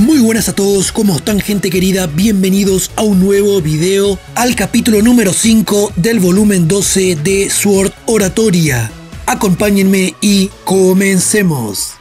Muy buenas a todos, ¿cómo están, gente querida? Bienvenidos a un nuevo video, al capítulo número 5 del volumen 12 de Sword Oratoria. Acompáñenme y comencemos.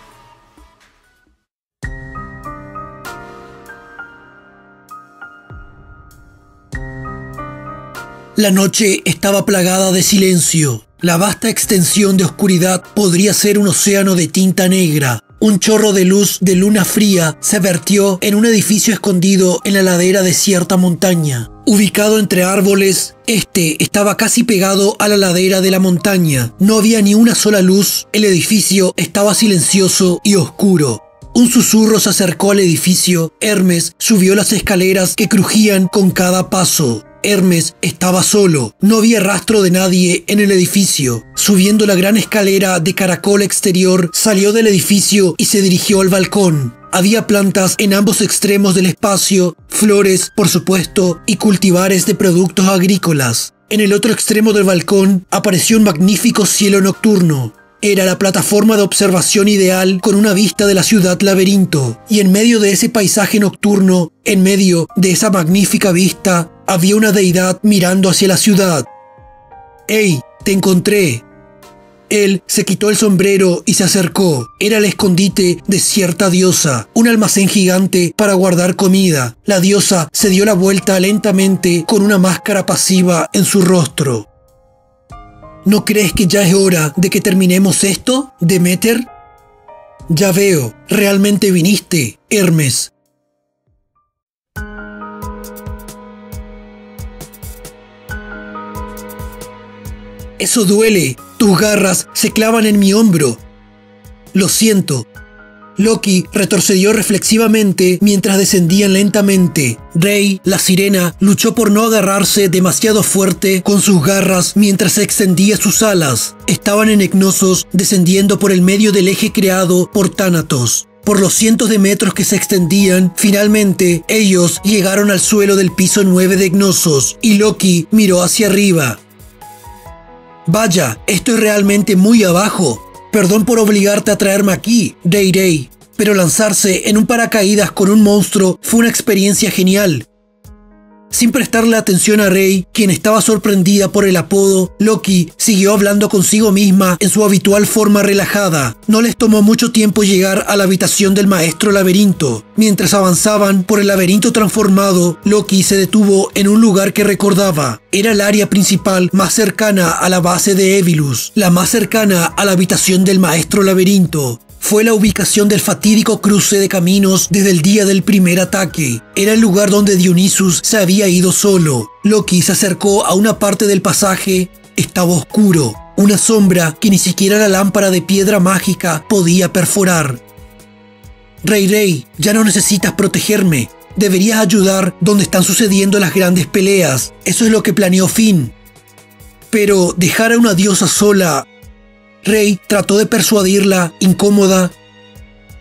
La noche estaba plagada de silencio. La vasta extensión de oscuridad podría ser un océano de tinta negra. Un chorro de luz de luna fría se vertió en un edificio escondido en la ladera de cierta montaña. Ubicado entre árboles, este estaba casi pegado a la ladera de la montaña. No había ni una sola luz, el edificio estaba silencioso y oscuro. Un susurro se acercó al edificio. Hermes subió las escaleras que crujían con cada paso. Hermes estaba solo, no había rastro de nadie en el edificio. Subiendo la gran escalera de caracol exterior, salió del edificio y se dirigió al balcón. Había plantas en ambos extremos del espacio, flores, por supuesto, y cultivares de productos agrícolas. En el otro extremo del balcón apareció un magnífico cielo nocturno. Era la plataforma de observación ideal con una vista de la ciudad laberinto, y en medio de ese paisaje nocturno, en medio de esa magnífica vista, había una deidad mirando hacia la ciudad. ¡Hey! ¡Te encontré! Él se quitó el sombrero y se acercó. Era el escondite de cierta diosa, un almacén gigante para guardar comida. La diosa se dio la vuelta lentamente con una máscara pasiva en su rostro. ¿No crees que ya es hora de que terminemos esto, Demeter? Ya veo, realmente viniste, Hermes. Eso duele, tus garras se clavan en mi hombro. Lo siento. Loki retrocedió reflexivamente mientras descendían lentamente. Rey, la sirena, luchó por no agarrarse demasiado fuerte con sus garras mientras extendía sus alas. Estaban enignosos descendiendo por el medio del eje creado por Thanatos. Por los cientos de metros que se extendían, finalmente ellos llegaron al suelo del piso 9 de Gnosos y Loki miró hacia arriba. Vaya, esto es realmente muy abajo. Perdón por obligarte a traerme aquí, Rey, pero lanzarse en un paracaídas con un monstruo fue una experiencia genial. Sin prestarle atención a Rey, quien estaba sorprendida por el apodo, Loki siguió hablando consigo misma en su habitual forma relajada. No les tomó mucho tiempo llegar a la habitación del maestro laberinto. Mientras avanzaban por el laberinto transformado, Loki se detuvo en un lugar que recordaba. Era el área principal más cercana a la base de Evilus, la más cercana a la habitación del maestro laberinto. Fue la ubicación del fatídico cruce de caminos desde el día del primer ataque. Era el lugar donde Dionysus se había ido solo. Loki se acercó a una parte del pasaje. Estaba oscuro, una sombra que ni siquiera la lámpara de piedra mágica podía perforar. Rey, ya no necesitas protegerme. Deberías ayudar donde están sucediendo las grandes peleas. Eso es lo que planeó Finn. Pero dejar a una diosa sola... Rey trató de persuadirla, incómoda.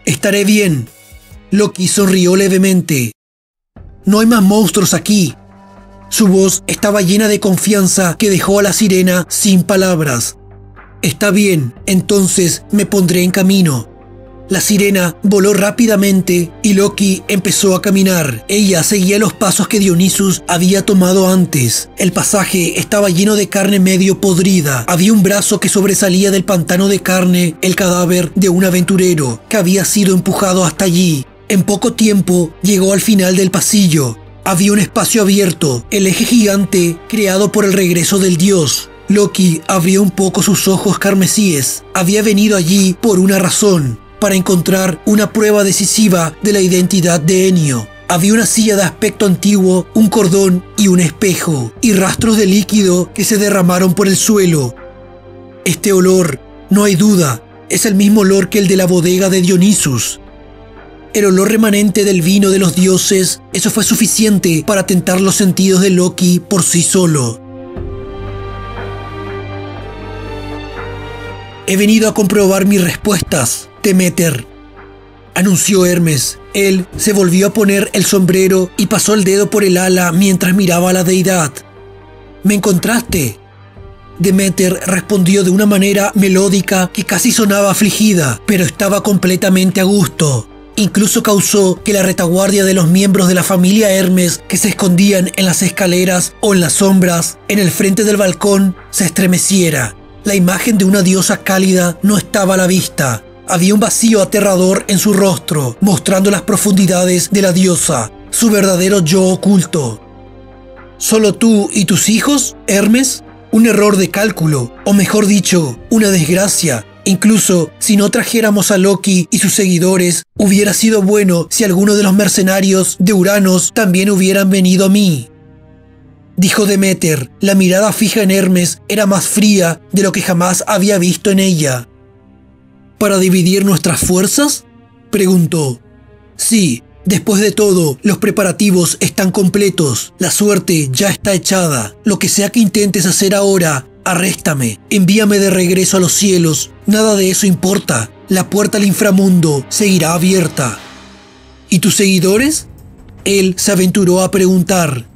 Estaré bien. Loki sonrió levemente. No hay más monstruos aquí. Su voz estaba llena de confianza que dejó a la sirena sin palabras. Está bien, entonces me pondré en camino. La sirena voló rápidamente y Loki empezó a caminar. Ella seguía los pasos que Dionysus había tomado antes. El pasaje estaba lleno de carne medio podrida. Había un brazo que sobresalía del pantano de carne, el cadáver de un aventurero que había sido empujado hasta allí. En poco tiempo llegó al final del pasillo. Había un espacio abierto, el eje gigante creado por el regreso del dios. Loki abrió un poco sus ojos carmesíes. Había venido allí por una razón. Para encontrar una prueba decisiva de la identidad de Enio. Había una silla de aspecto antiguo, un cordón y un espejo, y rastros de líquido que se derramaron por el suelo. Este olor, no hay duda, es el mismo olor que el de la bodega de Dionysus. El olor remanente del vino de los dioses, eso fue suficiente para tentar los sentidos de Loki por sí solo. He venido a comprobar mis respuestas, Demeter, anunció Hermes. Él se volvió a poner el sombrero y pasó el dedo por el ala mientras miraba a la deidad. ¿Me encontraste? Demeter respondió de una manera melódica que casi sonaba afligida, pero estaba completamente a gusto. Incluso causó que la retaguardia de los miembros de la familia Hermes que se escondían en las escaleras o en las sombras, en el frente del balcón, se estremeciera. La imagen de una diosa cálida no estaba a la vista. Había un vacío aterrador en su rostro, mostrando las profundidades de la diosa, su verdadero yo oculto. ¿Solo tú y tus hijos, Hermes? Un error de cálculo, o mejor dicho, una desgracia. Incluso si no trajéramos a Loki y sus seguidores, hubiera sido bueno si alguno de los mercenarios de Uranos también hubieran venido a mí. Dijo Deméter. La mirada fija en Hermes era más fría de lo que jamás había visto en ella. ¿Para dividir nuestras fuerzas?, preguntó. Sí, después de todo, los preparativos están completos. La suerte ya está echada. Lo que sea que intentes hacer ahora, arréstame, envíame de regreso a los cielos. Nada de eso importa. La puerta al inframundo seguirá abierta. ¿Y tus seguidores?, él se aventuró a preguntar.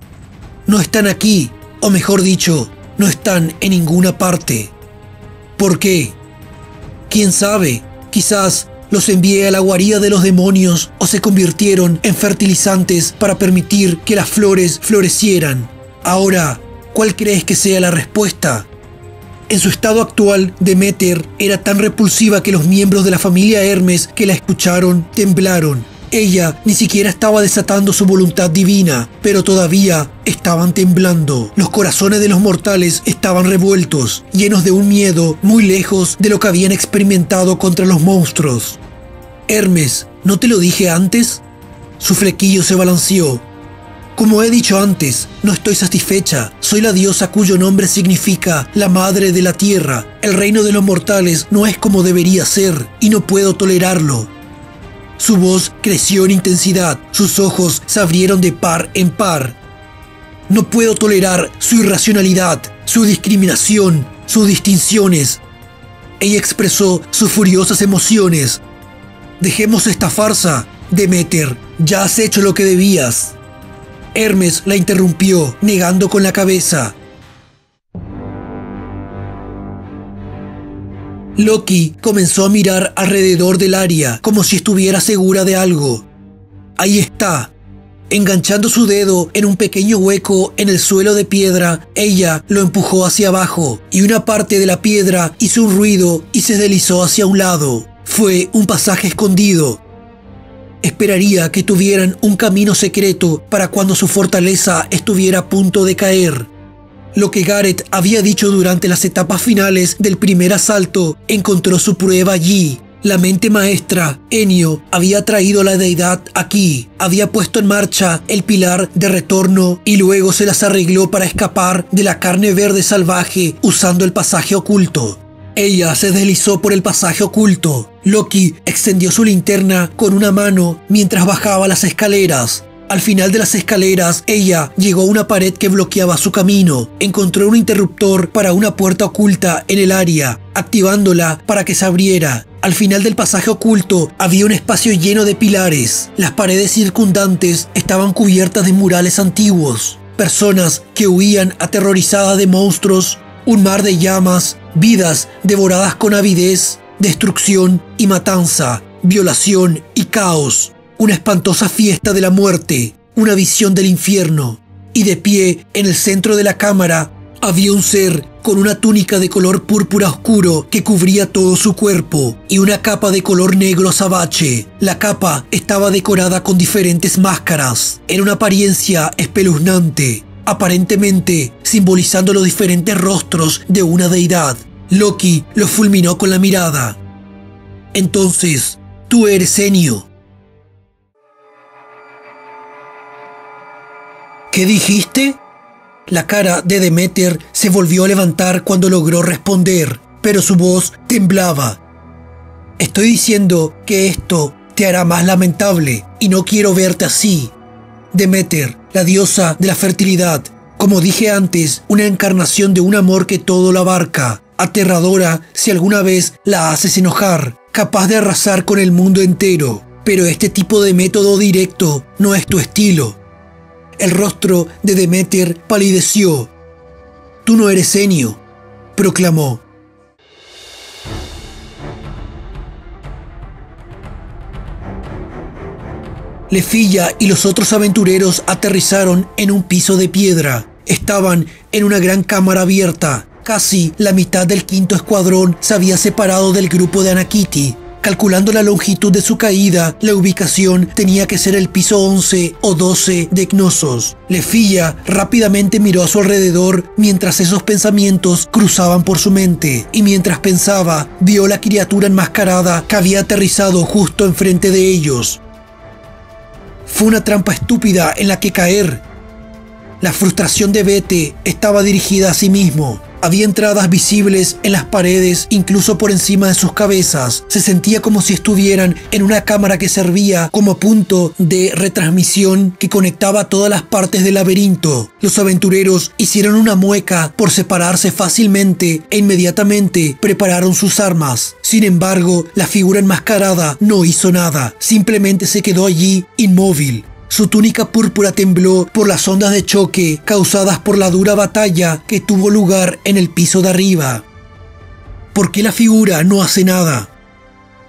No están aquí, o mejor dicho, no están en ninguna parte. ¿Por qué? ¿Quién sabe? Quizás los envié a la guarida de los demonios o se convirtieron en fertilizantes para permitir que las flores florecieran. Ahora, ¿cuál crees que sea la respuesta? En su estado actual, Deméter era tan repulsiva que los miembros de la familia Hermes que la escucharon temblaron. Ella ni siquiera estaba desatando su voluntad divina, pero todavía estaban temblando. Los corazones de los mortales estaban revueltos, llenos de un miedo muy lejos de lo que habían experimentado contra los monstruos. Hermes, ¿no te lo dije antes? Su flequillo se balanceó. Como he dicho antes, no estoy satisfecha. Soy la diosa cuyo nombre significa la madre de la tierra. El reino de los mortales no es como debería ser, y no puedo tolerarlo. Su voz creció en intensidad, sus ojos se abrieron de par en par. No puedo tolerar su irracionalidad, su discriminación, sus distinciones. Ella expresó sus furiosas emociones. Dejemos esta farsa, Deméter, ya has hecho lo que debías. Hermes la interrumpió, negando con la cabeza. Loki comenzó a mirar alrededor del área, como si estuviera segura de algo. Ahí está. Enganchando su dedo en un pequeño hueco en el suelo de piedra, ella lo empujó hacia abajo, y una parte de la piedra hizo un ruido y se deslizó hacia un lado. Fue un pasaje escondido. Esperaría que tuvieran un camino secreto para cuando su fortaleza estuviera a punto de caer. Lo que Gareth había dicho durante las etapas finales del primer asalto encontró su prueba allí. La mente maestra, Enio, había traído a la deidad aquí, había puesto en marcha el pilar de retorno y luego se las arregló para escapar de la carne verde salvaje usando el pasaje oculto. Ella se deslizó por el pasaje oculto. Loki extendió su linterna con una mano mientras bajaba las escaleras. Al final de las escaleras, ella llegó a una pared que bloqueaba su camino. Encontró un interruptor para una puerta oculta en el área, activándola para que se abriera. Al final del pasaje oculto había un espacio lleno de pilares. Las paredes circundantes estaban cubiertas de murales antiguos. Personas que huían aterrorizadas de monstruos, un mar de llamas, vidas devoradas con avidez, destrucción y matanza, violación y caos. Una espantosa fiesta de la muerte, una visión del infierno. Y de pie, en el centro de la cámara, había un ser con una túnica de color púrpura oscuro que cubría todo su cuerpo y una capa de color negro azabache. La capa estaba decorada con diferentes máscaras. Era una apariencia espeluznante, aparentemente simbolizando los diferentes rostros de una deidad. Loki lo fulminó con la mirada. Entonces, tú eres Enio. ¿Qué dijiste? La cara de Deméter se volvió a levantar cuando logró responder, pero su voz temblaba. Estoy diciendo que esto te hará más lamentable y no quiero verte así. Deméter, la diosa de la fertilidad, como dije antes, una encarnación de un amor que todo lo abarca, aterradora si alguna vez la haces enojar, capaz de arrasar con el mundo entero. Pero este tipo de método directo no es tu estilo. El rostro de Deméter palideció. Tú no eres Enio, proclamó. Lefilla y los otros aventureros aterrizaron en un piso de piedra. Estaban en una gran cámara abierta. Casi la mitad del quinto escuadrón se había separado del grupo de Anakiti. Calculando la longitud de su caída, la ubicación tenía que ser el piso 11 o 12 de Knossos. Lefilla rápidamente miró a su alrededor mientras esos pensamientos cruzaban por su mente. Y mientras pensaba, vio la criatura enmascarada que había aterrizado justo enfrente de ellos. Fue una trampa estúpida en la que caer. La frustración de Bete estaba dirigida a sí mismo. Había entradas visibles en las paredes, incluso por encima de sus cabezas. Se sentía como si estuvieran en una cámara que servía como punto de retransmisión que conectaba todas las partes del laberinto. Los aventureros hicieron una mueca por separarse fácilmente e inmediatamente prepararon sus armas. Sin embargo, la figura enmascarada no hizo nada. Simplemente se quedó allí, inmóvil. Su túnica púrpura tembló por las ondas de choque causadas por la dura batalla que tuvo lugar en el piso de arriba. ¿Por qué la figura no hace nada?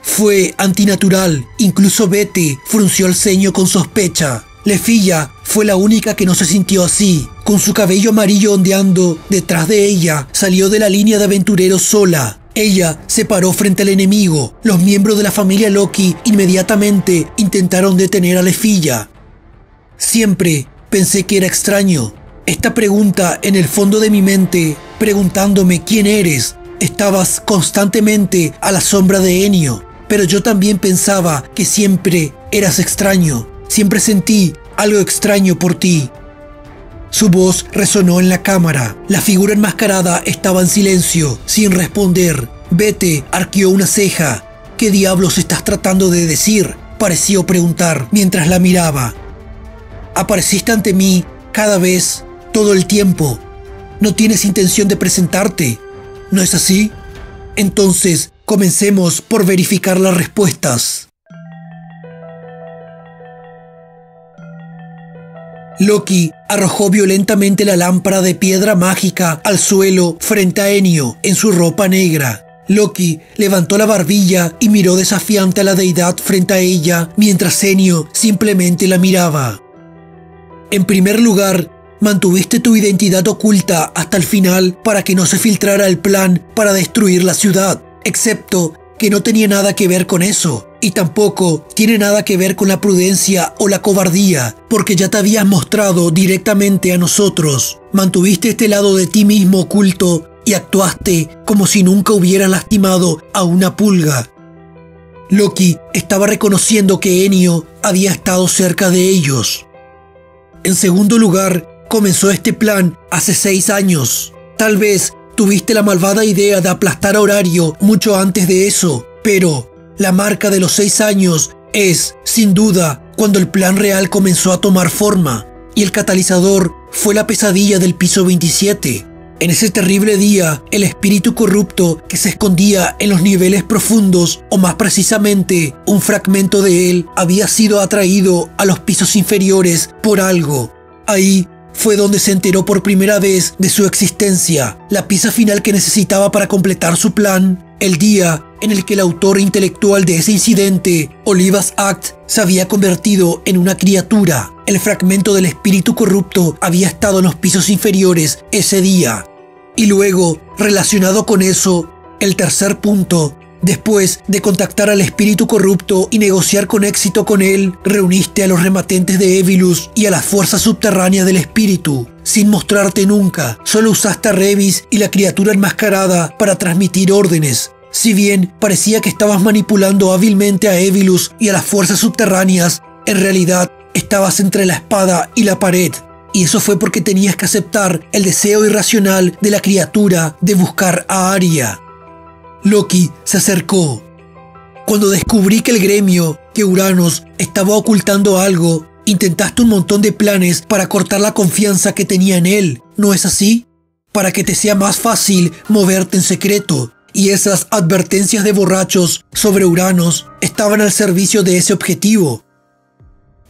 Fue antinatural. Incluso Bete frunció el ceño con sospecha. Lefilla fue la única que no se sintió así. Con su cabello amarillo ondeando detrás de ella, salió de la línea de aventureros sola. Ella se paró frente al enemigo. Los miembros de la familia Loki inmediatamente intentaron detener a Lefilla. Siempre pensé que era extraño. Esta pregunta en el fondo de mi mente, preguntándome quién eres, estabas constantemente a la sombra de Enio. Pero yo también pensaba que siempre eras extraño. Siempre sentí algo extraño por ti. Su voz resonó en la cámara. La figura enmascarada estaba en silencio, sin responder. Bete arqueó una ceja. ¿Qué diablos estás tratando de decir?, pareció preguntar mientras la miraba. Apareciste ante mí cada vez, todo el tiempo. No tienes intención de presentarte, ¿no es así? Entonces, comencemos por verificar las respuestas. Loki arrojó violentamente la lámpara de piedra mágica al suelo frente a Enio en su ropa negra. Loki levantó la barbilla y miró desafiante a la deidad frente a ella, mientras Enio simplemente la miraba. En primer lugar, mantuviste tu identidad oculta hasta el final para que no se filtrara el plan para destruir la ciudad, excepto que no tenía nada que ver con eso, y tampoco tiene nada que ver con la prudencia o la cobardía, porque ya te habías mostrado directamente a nosotros. Mantuviste este lado de ti mismo oculto y actuaste como si nunca hubieras lastimado a una pulga. Loki estaba reconociendo que Enio había estado cerca de ellos. En segundo lugar, comenzó este plan hace 6 años. Tal vez tuviste la malvada idea de aplastar a Horario mucho antes de eso, pero la marca de los 6 años es, sin duda, cuando el plan real comenzó a tomar forma, y el catalizador fue la pesadilla del piso 27. En ese terrible día, el espíritu corrupto que se escondía en los niveles profundos, o más precisamente, un fragmento de él, había sido atraído a los pisos inferiores por algo. Ahí fue donde se enteró por primera vez de su existencia, la pieza final que necesitaba para completar su plan. El día en el que el autor intelectual de ese incidente, Olivas Act, se había convertido en una criatura. El fragmento del espíritu corrupto había estado en los pisos inferiores ese día. Y luego, relacionado con eso, el tercer punto, después de contactar al espíritu corrupto y negociar con éxito con él, reuniste a los rematentes de Evilus y a las fuerzas subterráneas del espíritu. Sin mostrarte nunca, solo usaste a Revis y la criatura enmascarada para transmitir órdenes. Si bien parecía que estabas manipulando hábilmente a Evilus y a las fuerzas subterráneas, en realidad estabas entre la espada y la pared. Y eso fue porque tenías que aceptar el deseo irracional de la criatura de buscar a Arya. Loki se acercó. Cuando descubrí que el gremio, que Uranos, estaba ocultando algo, intentaste un montón de planes para cortar la confianza que tenía en él, ¿no es así? Para que te sea más fácil moverte en secreto. Y esas advertencias de borrachos sobre Uranos estaban al servicio de ese objetivo.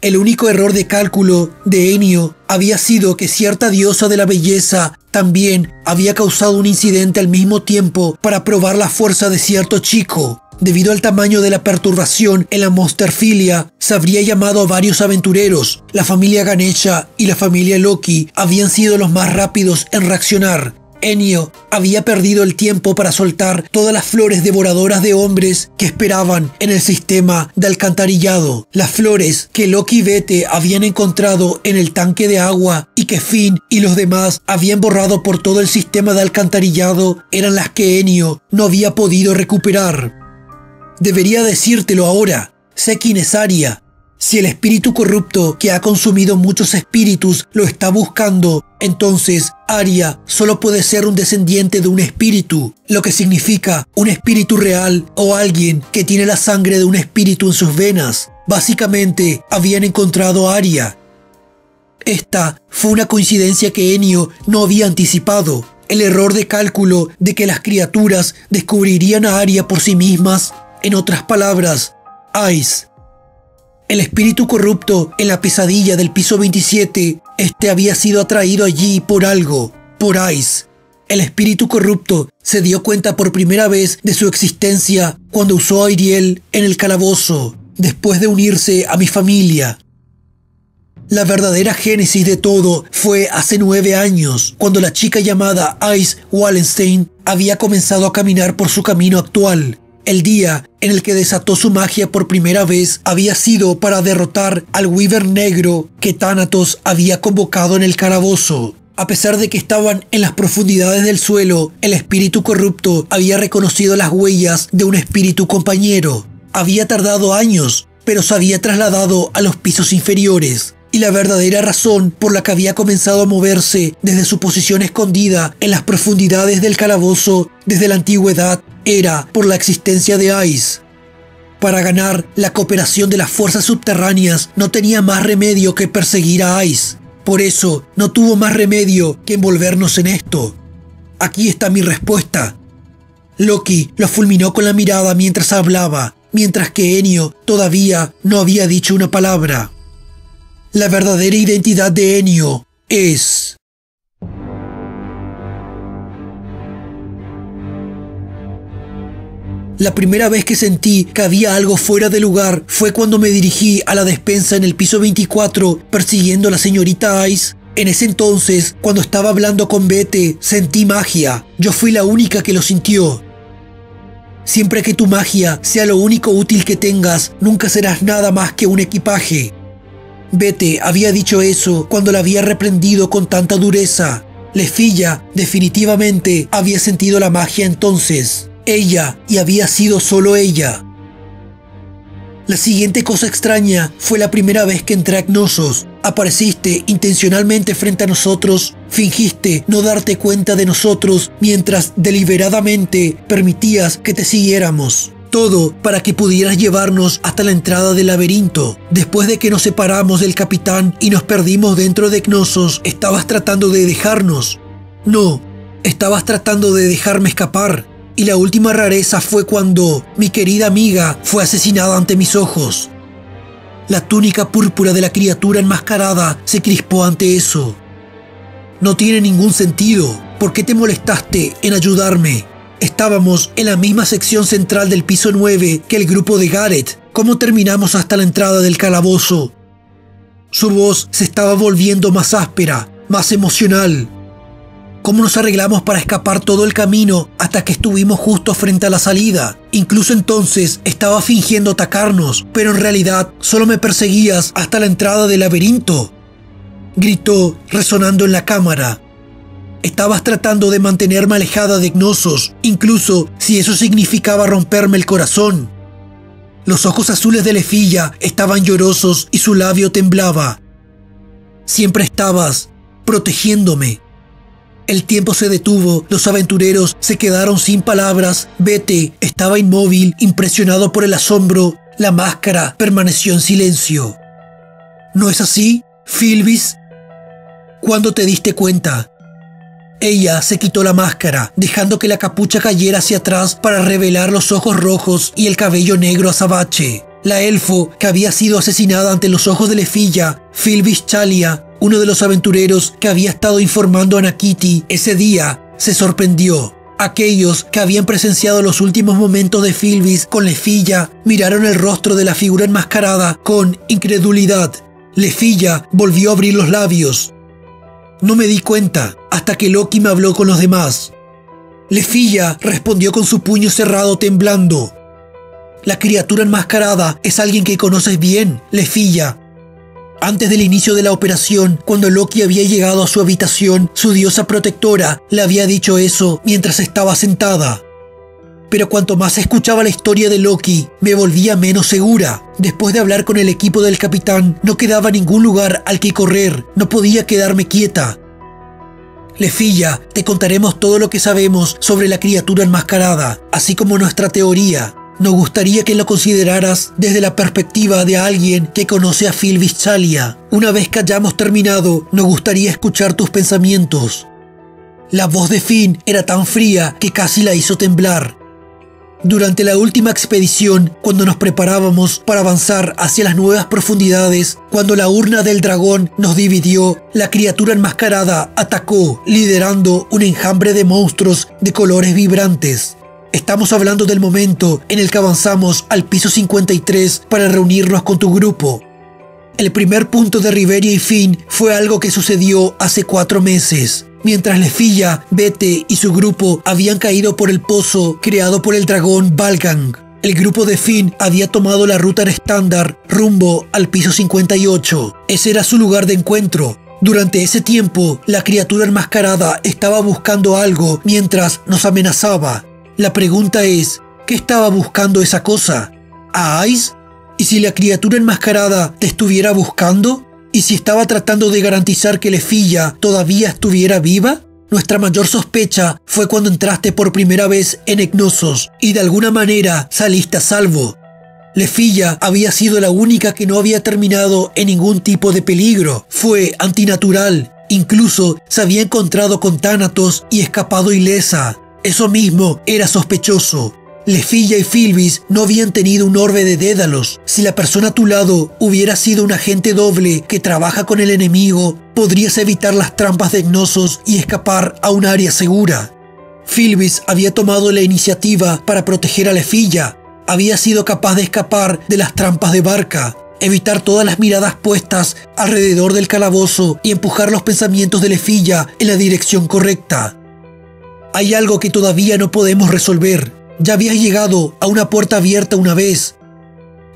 El único error de cálculo de Enio había sido que cierta diosa de la belleza también había causado un incidente al mismo tiempo para probar la fuerza de cierto chico. Debido al tamaño de la perturbación en la monsterfilia, se habría llamado a varios aventureros. La familia Ganesha y la familia Loki habían sido los más rápidos en reaccionar. Enio había perdido el tiempo para soltar todas las flores devoradoras de hombres que esperaban en el sistema de alcantarillado. Las flores que Loki y Bete habían encontrado en el tanque de agua y que Finn y los demás habían borrado por todo el sistema de alcantarillado eran las que Enio no había podido recuperar. Debería decírtelo ahora. Sé quién es Arya. Si el espíritu corrupto que ha consumido muchos espíritus lo está buscando, entonces Arya solo puede ser un descendiente de un espíritu, lo que significa un espíritu real o alguien que tiene la sangre de un espíritu en sus venas. Básicamente, habían encontrado a Arya. Esta fue una coincidencia que Enio no había anticipado. El error de cálculo de que las criaturas descubrirían a Arya por sí mismas. En otras palabras, Ice. El espíritu corrupto en la pesadilla del piso 27, había sido atraído allí por algo, por Ice. El espíritu corrupto se dio cuenta por primera vez de su existencia cuando usó a Ariel en el calabozo, después de unirse a mi familia. La verdadera génesis de todo fue hace 9 años, cuando la chica llamada Ice Wallenstein había comenzado a caminar por su camino actual. El día en el que desató su magia por primera vez había sido para derrotar al Wyvern negro que Thanatos había convocado en el calabozo. A pesar de que estaban en las profundidades del suelo, el espíritu corrupto había reconocido las huellas de un espíritu compañero. Había tardado años, pero se había trasladado a los pisos inferiores. Y la verdadera razón por la que había comenzado a moverse desde su posición escondida en las profundidades del calabozo desde la antigüedad era por la existencia de Ice. Para ganar la cooperación de las fuerzas subterráneas no tenía más remedio que perseguir a Ice. Por eso no tuvo más remedio que envolvernos en esto. Aquí está mi respuesta. Loki lo fulminó con la mirada mientras hablaba, mientras que Enio todavía no había dicho una palabra. La verdadera identidad de Enio es... La primera vez que sentí que había algo fuera de lugar fue cuando me dirigí a la despensa en el piso 24 persiguiendo a la señorita Ice. En ese entonces, cuando estaba hablando con Bete, sentí magia. Yo fui la única que lo sintió. Siempre que tu magia sea lo único útil que tengas, nunca serás nada más que un equipaje. Bete había dicho eso cuando la había reprendido con tanta dureza. Lefilla definitivamente había sentido la magia entonces. Ella, y había sido solo ella. La siguiente cosa extraña fue la primera vez que entré a Knossos. Apareciste intencionalmente frente a nosotros, fingiste no darte cuenta de nosotros mientras deliberadamente permitías que te siguiéramos. Todo para que pudieras llevarnos hasta la entrada del laberinto. Después de que nos separamos del capitán y nos perdimos dentro de Knossos, estabas tratando de dejarnos. No, estabas tratando de dejarme escapar. Y la última rareza fue cuando mi querida amiga fue asesinada ante mis ojos. La túnica púrpura de la criatura enmascarada se crispó ante eso. No tiene ningún sentido. ¿Por qué te molestaste en ayudarme? Estábamos en la misma sección central del piso 9 que el grupo de Gareth. ¿Cómo terminamos hasta la entrada del calabozo? Su voz se estaba volviendo más áspera, más emocional. ¿Cómo nos arreglamos para escapar todo el camino hasta que estuvimos justo frente a la salida? Incluso entonces estaba fingiendo atacarnos, pero en realidad solo me perseguías hasta la entrada del laberinto. Gritó, resonando en la cámara. Estabas tratando de mantenerme alejada de Knossos, incluso si eso significaba romperme el corazón. Los ojos azules de Lefilla estaban llorosos y su labio temblaba. Siempre estabas protegiéndome. El tiempo se detuvo, los aventureros se quedaron sin palabras. Bete estaba inmóvil, impresionado por el asombro. La máscara permaneció en silencio. ¿No es así, Philbis? ¿Cuándo te diste cuenta? Ella se quitó la máscara, dejando que la capucha cayera hacia atrás para revelar los ojos rojos y el cabello negro azabache. La elfo que había sido asesinada ante los ojos de Lefilla, Philbis Chalia, uno de los aventureros que había estado informando a Nakiti ese día, se sorprendió. Aquellos que habían presenciado los últimos momentos de Filvis con Lefilla miraron el rostro de la figura enmascarada con incredulidad. Lefilla volvió a abrir los labios. No me di cuenta hasta que Loki me habló con los demás. Lefilla respondió con su puño cerrado temblando. La criatura enmascarada es alguien que conoces bien, Lefilla. Antes del inicio de la operación, cuando Loki había llegado a su habitación, su diosa protectora le había dicho eso mientras estaba sentada. Pero cuanto más escuchaba la historia de Loki, me volvía menos segura. Después de hablar con el equipo del capitán, no quedaba ningún lugar al que correr, no podía quedarme quieta. Lefilla, te contaremos todo lo que sabemos sobre la criatura enmascarada, así como nuestra teoría. Nos gustaría que lo consideraras desde la perspectiva de alguien que conoce a Filvis Chalia. Una vez que hayamos terminado, nos gustaría escuchar tus pensamientos. La voz de Finn era tan fría que casi la hizo temblar. Durante la última expedición, cuando nos preparábamos para avanzar hacia las nuevas profundidades, cuando la urna del dragón nos dividió, la criatura enmascarada atacó, liderando un enjambre de monstruos de colores vibrantes. Estamos hablando del momento en el que avanzamos al piso 53 para reunirnos con tu grupo. El primer punto de Riveria y Finn fue algo que sucedió hace 4 meses. Mientras Lefilla, Bete y su grupo habían caído por el pozo creado por el dragón Balgang, el grupo de Finn había tomado la ruta estándar rumbo al piso 58. Ese era su lugar de encuentro. Durante ese tiempo, la criatura enmascarada estaba buscando algo mientras nos amenazaba. La pregunta es, ¿qué estaba buscando esa cosa? ¿A Ice? ¿Y si la criatura enmascarada te estuviera buscando? ¿Y si estaba tratando de garantizar que Lefilla todavía estuviera viva? Nuestra mayor sospecha fue cuando entraste por primera vez en Ecnosos y de alguna manera saliste a salvo. Lefilla había sido la única que no había terminado en ningún tipo de peligro. Fue antinatural. Incluso se había encontrado con Thanatos y escapado ilesa. Eso mismo era sospechoso. Lefilla y Filvis no habían tenido un orbe de Dédalos. Si la persona a tu lado hubiera sido un agente doble que trabaja con el enemigo, podrías evitar las trampas de Ecnosos y escapar a un área segura. Filvis había tomado la iniciativa para proteger a Lefilla. Había sido capaz de escapar de las trampas de Barca, evitar todas las miradas puestas alrededor del calabozo y empujar los pensamientos de Lefilla en la dirección correcta. Hay algo que todavía no podemos resolver. Ya habías llegado a una puerta abierta una vez.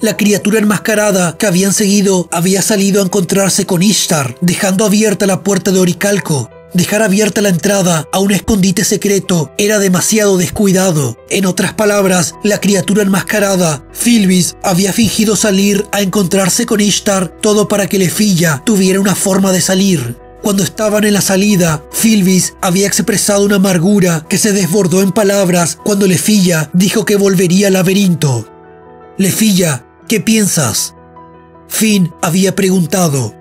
La criatura enmascarada que habían seguido había salido a encontrarse con Ishtar, dejando abierta la puerta de Oricalco. Dejar abierta la entrada a un escondite secreto era demasiado descuidado. En otras palabras, la criatura enmascarada, Filvis, había fingido salir a encontrarse con Ishtar, todo para que Lefilla tuviera una forma de salir. Cuando estaban en la salida, Filvis había expresado una amargura que se desbordó en palabras cuando Lefilla dijo que volvería al laberinto. Lefilla, ¿qué piensas? Finn había preguntado.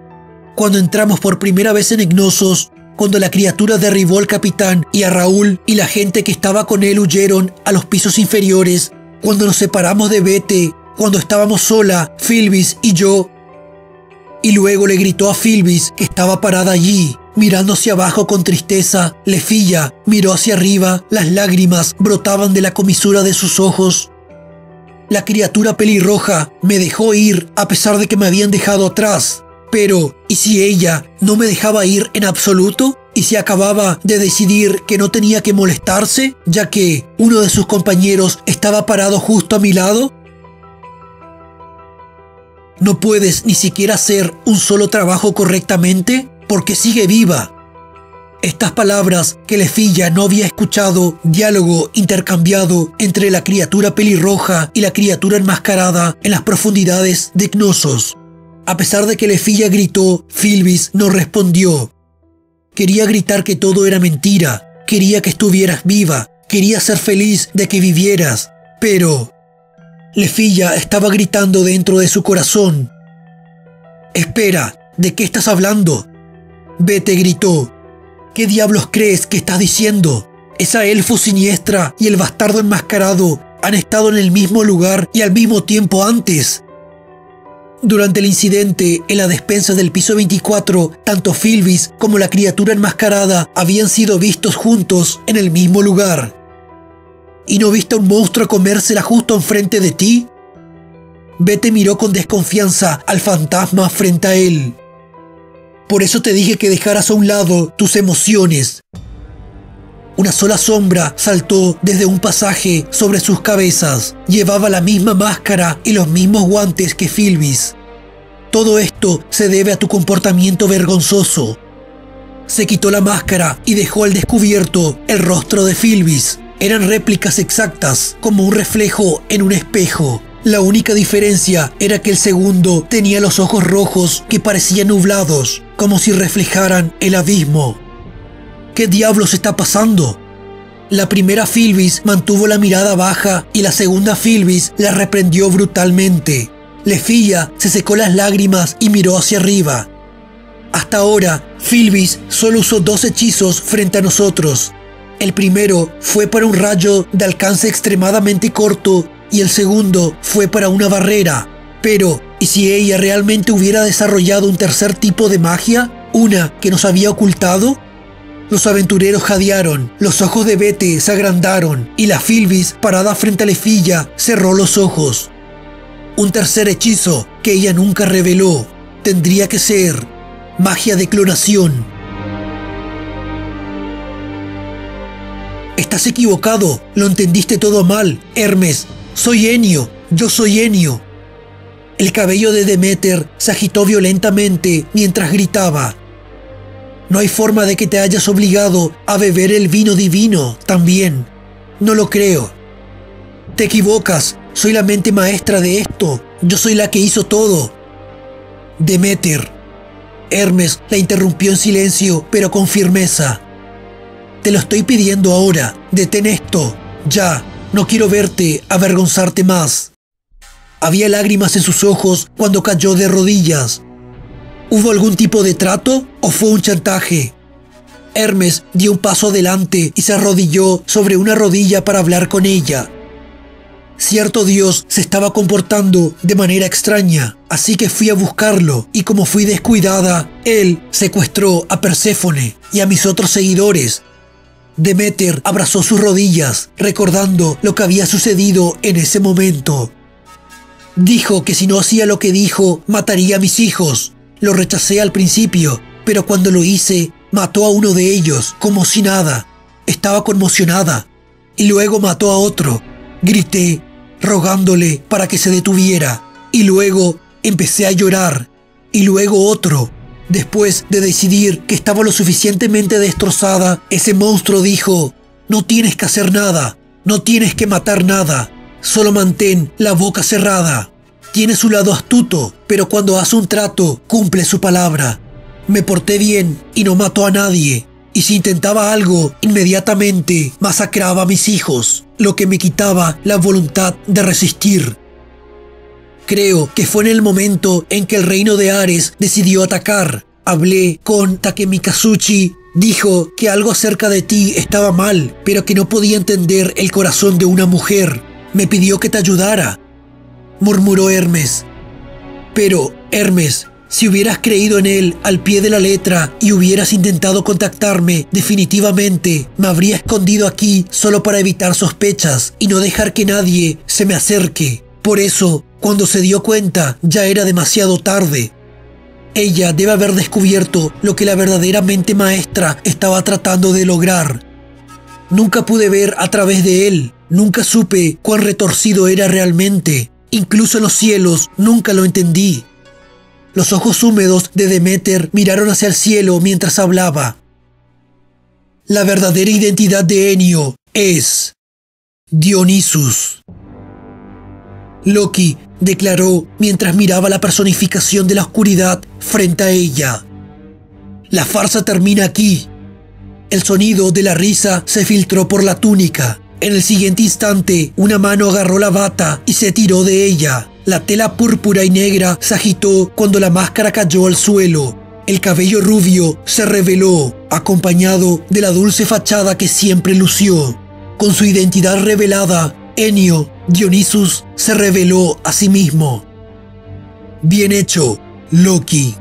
Cuando entramos por primera vez en Ecnosos, cuando la criatura derribó al capitán y a Raúl y la gente que estaba con él huyeron a los pisos inferiores, cuando nos separamos de Bete, cuando estábamos sola, Filvis y yo. Y luego le gritó a Filvis, que estaba parada allí, mirando hacia abajo con tristeza. Lefilla miró hacia arriba, las lágrimas brotaban de la comisura de sus ojos. La criatura pelirroja me dejó ir a pesar de que me habían dejado atrás. Pero, ¿y si ella no me dejaba ir en absoluto? ¿Y si acababa de decidir que no tenía que molestarse, ya que uno de sus compañeros estaba parado justo a mi lado? ¿No puedes ni siquiera hacer un solo trabajo correctamente? Porque sigue viva. Estas palabras que Lefilla no había escuchado, diálogo intercambiado entre la criatura pelirroja y la criatura enmascarada en las profundidades de Ecnosos. A pesar de que Lefilla gritó, Filvis no respondió. Quería gritar que todo era mentira, quería que estuvieras viva, quería ser feliz de que vivieras, pero Lefilla estaba gritando dentro de su corazón. «Espera, ¿de qué estás hablando?» Bete gritó. «¿Qué diablos crees que estás diciendo? Esa elfo siniestra y el bastardo enmascarado han estado en el mismo lugar y al mismo tiempo antes». Durante el incidente en la despensa del piso 24, tanto Filvis como la criatura enmascarada habían sido vistos juntos en el mismo lugar. ¿Y no viste a un monstruo comérsela justo enfrente de ti? Bete miró con desconfianza al fantasma frente a él. Por eso te dije que dejaras a un lado tus emociones. Una sola sombra saltó desde un pasaje sobre sus cabezas. Llevaba la misma máscara y los mismos guantes que Filvis. Todo esto se debe a tu comportamiento vergonzoso. Se quitó la máscara y dejó al descubierto el rostro de Filvis. Eran réplicas exactas, como un reflejo en un espejo. La única diferencia era que el segundo tenía los ojos rojos que parecían nublados, como si reflejaran el abismo. ¿Qué diablos está pasando? La primera Filvis mantuvo la mirada baja y la segunda Filvis la reprendió brutalmente. Lefilla se secó las lágrimas y miró hacia arriba. Hasta ahora, Filvis solo usó 2 hechizos frente a nosotros. El primero fue para un rayo de alcance extremadamente corto y el segundo fue para una barrera. Pero, ¿y si ella realmente hubiera desarrollado un tercer tipo de magia? ¿Una que nos había ocultado? Los aventureros jadearon, los ojos de Bete se agrandaron y la Filvis, parada frente a Lefilla, cerró los ojos. Un tercer hechizo que ella nunca reveló. Tendría que ser magia de clonación. Estás equivocado, lo entendiste todo mal, Hermes. Soy Enio, yo soy Enio. El cabello de Demeter se agitó violentamente mientras gritaba. No hay forma de que te hayas obligado a beber el vino divino también. No lo creo. Te equivocas, soy la mente maestra de esto. Yo soy la que hizo todo. Demeter. Hermes la interrumpió en silencio, pero con firmeza. Te lo estoy pidiendo ahora. Detén esto. Ya. No quiero verte avergonzarte más. Había lágrimas en sus ojos cuando cayó de rodillas. ¿Hubo algún tipo de trato o fue un chantaje? Hermes dio un paso adelante y se arrodilló sobre una rodilla para hablar con ella. Cierto dios se estaba comportando de manera extraña, así que fui a buscarlo y como fui descuidada, él secuestró a Perséfone y a mis otros seguidores. Demeter abrazó sus rodillas, recordando lo que había sucedido en ese momento. Dijo que si no hacía lo que dijo, mataría a mis hijos. Lo rechacé al principio, pero cuando lo hice, mató a uno de ellos, como si nada. Estaba conmocionada. Y luego mató a otro. Grité, rogándole para que se detuviera. Y luego empecé a llorar. Y luego otro. Después de decidir que estaba lo suficientemente destrozada, ese monstruo dijo, no tienes que hacer nada, no tienes que matar nada, solo mantén la boca cerrada. Tiene su lado astuto, pero cuando hace un trato, cumple su palabra. Me porté bien y no mató a nadie, y si intentaba algo, inmediatamente masacraba a mis hijos, lo que me quitaba la voluntad de resistir. Creo que fue en el momento en que el reino de Ares decidió atacar. Hablé con Takemikazuchi, dijo que algo acerca de ti estaba mal, pero que no podía entender el corazón de una mujer. Me pidió que te ayudara, murmuró Hermes. Pero, Hermes, si hubieras creído en él al pie de la letra y hubieras intentado contactarme, definitivamente me habría escondido aquí solo para evitar sospechas y no dejar que nadie se me acerque. Por eso, cuando se dio cuenta, ya era demasiado tarde. Ella debe haber descubierto lo que la verdadera mente maestra estaba tratando de lograr. Nunca pude ver a través de él, nunca supe cuán retorcido era realmente. Incluso en los cielos nunca lo entendí. Los ojos húmedos de Demeter miraron hacia el cielo mientras hablaba. La verdadera identidad de Enio es Dionisus. Loki declaró mientras miraba la personificación de la oscuridad frente a ella. La farsa termina aquí. El sonido de la risa se filtró por la túnica. En el siguiente instante, una mano agarró la bata y se tiró de ella. La tela púrpura y negra se agitó cuando la máscara cayó al suelo. El cabello rubio se reveló, acompañado de la dulce fachada que siempre lució. Con su identidad revelada, Enio Dionisus se reveló a sí mismo. Bien hecho, Loki.